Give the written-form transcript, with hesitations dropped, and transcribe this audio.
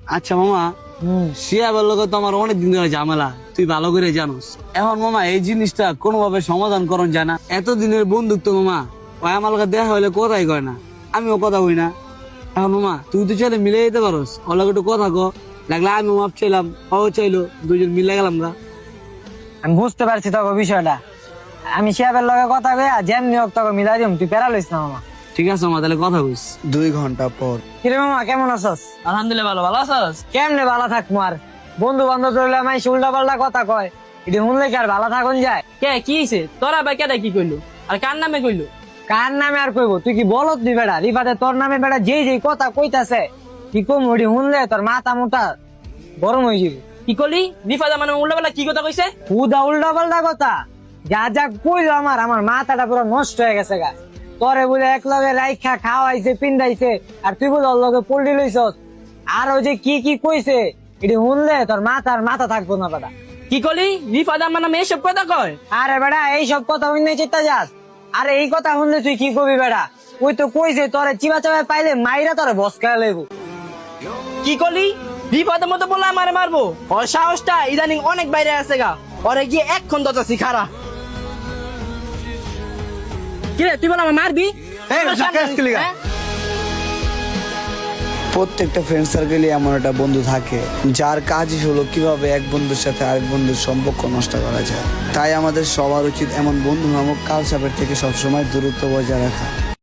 আচ্ছা মামা, শিয়াবের লোক তো আমার অনেক দিন ধরে ঝামেলা, তুই ভালো করে জানোস। এখন মামা এই জিনিসটা কোনোভাবে সমাধান করন যায় না। এতদিনের বন্ধুত্ব মামা, ওই আমার লোক দেখা হইলে কথাই কয় না, আমিও কথা কই না। এখন মামা তুই তো চাইলে মিলে যেতে পারোস, ওর লোক একটু কথা কো, লাগলে আমি মাপ চাইলাম, ও চাইলো, দুজন মিলে গেলাম গা। আমি বুঝতে পারছি তোকে বিষয়টা। আমি শিয়াবের লগে কথা কইয়া যেমনি হোক তোকে মিলাই দিম, তুই প্যারা লইস না মামা। ঠিক আছে মামা, তাহলে কথা কইস। 2 ঘন্টা পর। কিরে মামা কেমন আছস? আলহামদুলিল্লাহ ভালো। ভালো আছস? কেমনে ভালো থাকবো আর, বন্ধু বান্ধব রইলে আমি উল্টা পাল্টা কথা কয়, এটি শুনলে কি আর ভালো থাকুন যায়? কে কি হইছে তোরা ভাই? কেডা কি কইলো আর কার নামে কইলো? কার নামে আর কইবো? তুই কি বলত দি বেড়া? রিফাতে তোর নামে বেড়া যেই কথা কইতাছে, কি কম ওটি শুনলে তোর মাথা মোটা গরম হয়ে যাবে। কি করলি? রিফাজা মানে উল্টাপাল্টা কি কথা কইছে? উদা উল্টা পাল্টা কথা যা যা কইলো আমার মাথাটা পুরো নষ্ট হয়ে গেছে গা। তোরে বলে এক লগে রাইখা খাওয়াইছে পিন্দাইছে, আর তুই বলে ওর লগে পল্লি লইছস। আর ওই যে কি কইছে এটি শুনলে তোর মাথা থাকবো না বেটা। কি করলি? রিফাজা আমার নামে এসব কথা কয়? আরে বেটা এইসব কথা হইনে চিন্তা যাস। আরে এই কথা শুনলে তুই কি করবি বেটা? ওই তো কইছে তোরে চিবা চাবায় পাইলে মাইরা তোরে বস খেলা লেবু। কি করলি? রিফাজার মতো বলে আমারে মারবো? ওর সাহসটা ইদানিং অনেক বাইরে আছে গা। ওরে গিয়ে এক্ষণ দতাছি খারা। কি রে তুই বল আমার মারবি? হ্যাঁ? প্রত্যেকটা ফ্রেন্ড সার্কেলে এমন একটা বন্ধু থাকে যার কাজই হলো কিভাবে এক বন্ধুর সাথে আরেক বন্ধুর সম্পর্ক নষ্ট করা যায়। তাই আমাদের সবার উচিত এমন বন্ধু নামক কালচার থেকে সবসময় দূরত্ব বজায় রাখা।